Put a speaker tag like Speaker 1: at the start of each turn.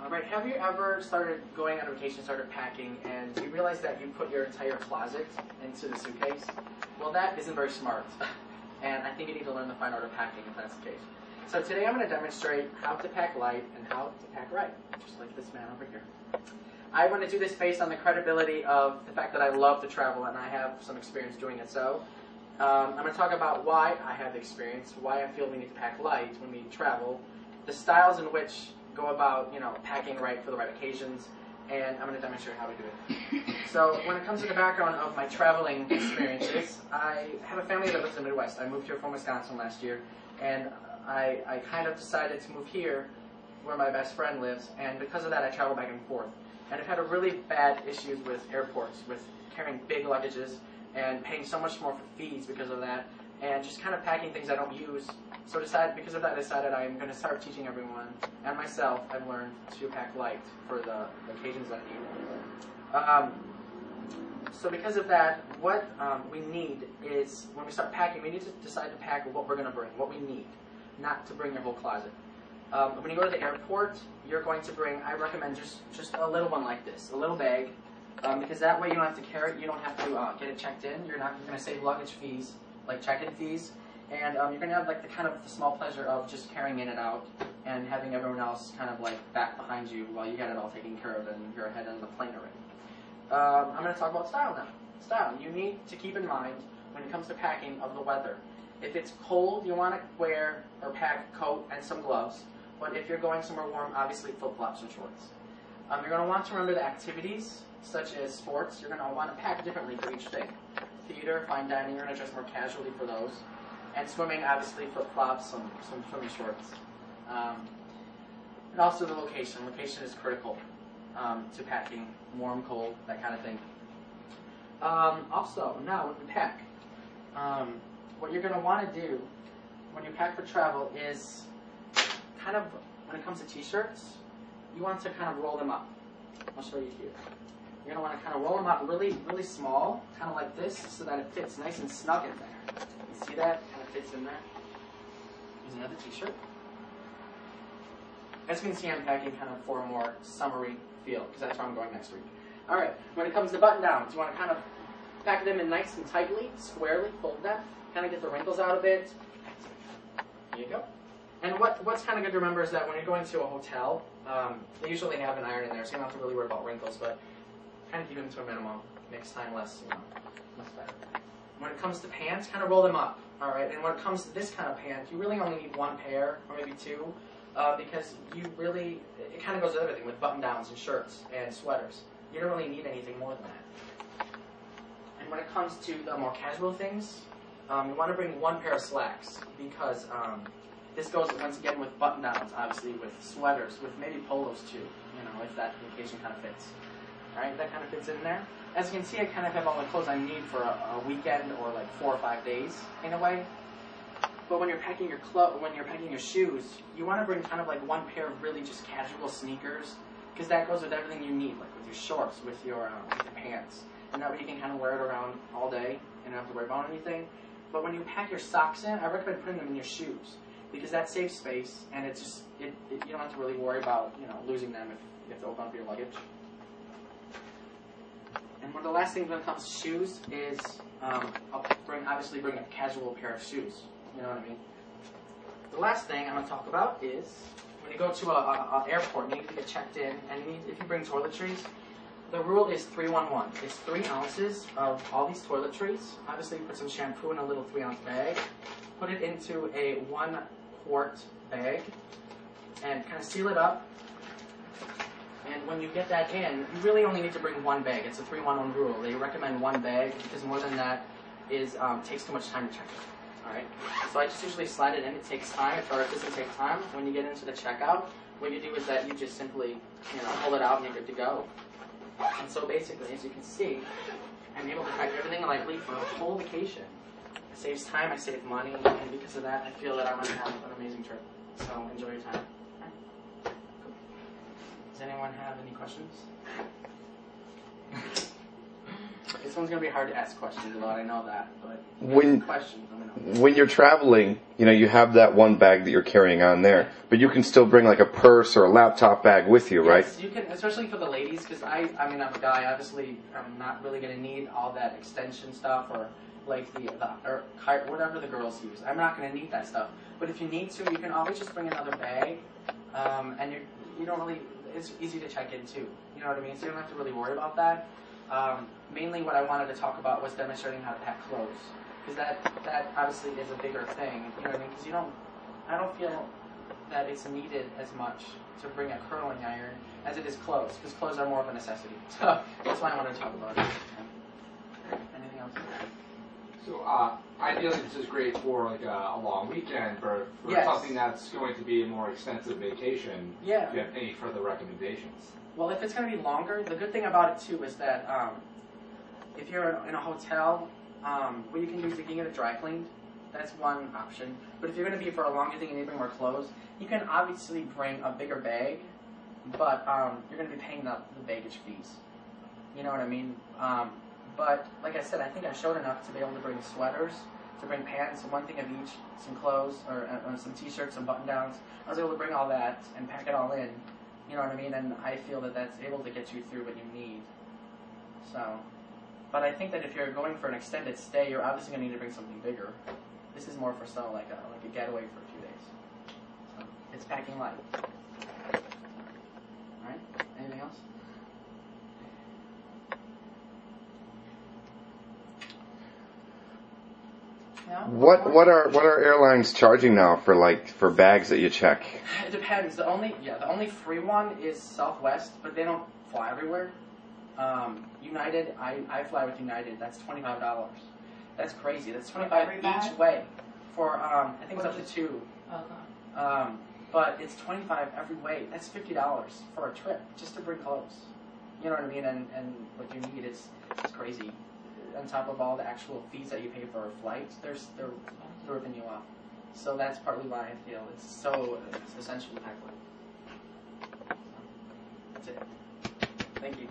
Speaker 1: All right, have you ever started going on vacation, started packing, and you realize that you put your entire closet into the suitcase? Well, that isn't very smart, and I think you need to learn the fine art of packing if that's the case. So today I'm going to demonstrate how to pack light and how to pack right, just like this man over here. I want to do this based on the credibility of the fact that I love to travel and I have some experience doing it. So I'm going to talk about why I have experience, why I feel we need to pack light when we travel, the styles in which go about, packing right for the right occasions, and I'm going to demonstrate how we do it. So when it comes to the background of my traveling experiences, I have a family that lives in the Midwest. I moved here from Wisconsin last year, and I kind of decided to move here where my best friend lives, and because of that I travel back and forth. And I've had a really bad issues with airports, with carrying big luggages and paying so much more for fees because of that, and just kind of packing things I don't use. So because of that, I decided I'm going to start teaching everyone, and myself, I've learned to pack light for the occasions I need. So because of that, what we need is, when we start packing, we need to decide to pack what we're going to bring, what we need, not to bring your whole closet. When you go to the airport, you're going to bring, I recommend just a little one like this, a little bag, because that way you don't have to carry it, you don't have to get it checked in, you're not going to save luggage fees, like check-in fees, and you're going to have like the small pleasure of just carrying in and out and having everyone else kind of like back behind you while you got it all taken care of and you're ahead on the plane already. I'm going to talk about style now. Style. You need to keep in mind when it comes to packing of the weather. If it's cold, you want to wear or pack a coat and some gloves. But if you're going somewhere warm, obviously flip-flops and shorts. You're going to want to remember the activities, such as sports. You're going to want to pack differently for each thing. Theater, fine dining, you're going to dress more casually for those. And swimming, obviously flip-flops, some swimming shorts. And also the location. Location is critical to packing, warm, cold, that kind of thing. Also, now when we pack, what you're going to want to do when you pack for travel is kind of, when it comes to t-shirts, you want to kind of roll them up. I'll show you here. You're going to want to kind of roll them up really, really small, kind of like this, so that it fits nice and snug in there. You see that? Kind of fits in there. Here's another t-shirt. As you can see, I'm packing kind of for a more summery feel, because that's where I'm going next week. Alright, when it comes to button-downs, you want to kind of pack them in nice and tightly, squarely, fold them, kind of get the wrinkles out a bit. Here you go. And what's kind of good to remember is that when you're going to a hotel, they usually have an iron in there, so you don't have to really worry about wrinkles, but kind of keep them to a minimum. Makes time less better. When it comes to pants, kind of roll them up. All right. And when it comes to this kind of pant, you really only need one pair, or maybe two, because it kind of goes with everything, with button-downs and shirts and sweaters. You don't really need anything more than that. And when it comes to the more casual things, you want to bring one pair of slacks, because this goes, once again, with button-downs, obviously, with sweaters, with maybe polos too, if that occasion kind of fits. All right, that kind of fits in there. As you can see, I kind of have all the clothes I need for a weekend or like 4 or 5 days, in a way. But when you're packing your shoes, you want to bring kind of like one pair of really just casual sneakers, because that goes with everything you need, like with your shorts, with your pants. And that way you can kind of wear it around all day and not have to worry about anything. But when you pack your socks in, I recommend putting them in your shoes, because that saves space, and you don't have to really worry about losing them if you have to open up your luggage. And one of the last things when it comes to shoes is I'll obviously bring a casual pair of shoes. You know what I mean? The last thing I'm going to talk about is when you go to an airport, you need to get checked in, and if you bring toiletries, the rule is 3-1-1. It's 3 ounces of all these toiletries. Obviously, you put some shampoo in a little 3-ounce bag. Put it into a 1-quart bag and kind of seal it up. And when you get that in, you really only need to bring 1 bag. It's a 3-1-1 rule. They recommend 1 bag because more than that takes too much time to check it. All right. So I just usually slide it in. It takes time, or it doesn't take time. When you get into the checkout, what you do is that you just simply pull it out and you're good to go. And so basically, as you can see, I'm able to pack everything lightly for a whole vacation. It saves time, I save money, and because of that, I feel that I'm going to have an amazing trip. So enjoy your time. Cool. Does anyone have any questions? This one's going to be hard to ask questions about, I know that, but questions, let me know.
Speaker 2: When you're traveling, you have that one bag that you're carrying on there, but you can still bring like a purse or a laptop bag with you, right?
Speaker 1: Yes, you can, especially for the ladies, because I'm a guy, obviously I'm not really going to need all that extension stuff or like or whatever the girls use. I'm not going to need that stuff. But if you need to, you can always just bring another bag, and you don't really, it's easy to check in too. You know what I mean? So you don't have to really worry about that. Mainly what I wanted to talk about was demonstrating how to pack clothes, because that obviously is a bigger thing. You know what I mean? Because I don't feel that it's needed as much to bring a curling iron as it is clothes, because clothes are more of a necessity. So that's why I wanted to talk about it. Anything else?
Speaker 3: So ideally, this is great for like a long weekend, for
Speaker 1: yes.
Speaker 3: something that's going to be a more extensive vacation.
Speaker 1: Yeah.
Speaker 3: Do you have any further recommendations?
Speaker 1: Well, if it's going to be longer, the good thing about it too is that if you're in a hotel, what you can do is you can get it dry cleaned. That's one option. But if you're going to be for a longer thing and you need to bring more clothes, you can obviously bring a bigger bag, but you're going to be paying the baggage fees. You know what I mean? But like I said, I think I showed enough to be able to bring sweaters, to bring pants, one thing of each, some clothes, or some t-shirts, some button-downs. I was able to bring all that and pack it all in. You know what I mean? And I feel that that's able to get you through what you need. So, but I think that if you're going for an extended stay, you're obviously going to need to bring something bigger. This is more for like a getaway for a few days. So it's packing light. All right. Anything else? No?
Speaker 2: What are airlines charging now for bags that you check?
Speaker 1: It depends. The only free one is Southwest, but they don't fly everywhere. United, I fly with United. That's $25. That's crazy. That's $25 each way for I think it's up to 2.
Speaker 4: Okay.
Speaker 1: But it's $25 every way. That's $50 for a trip just to bring clothes. You know what I mean? And what you need is crazy. On top of all the actual fees that you pay for a flight, they're ripping you off. So that's partly why I feel it's essential to pack light. That's it. Thank you.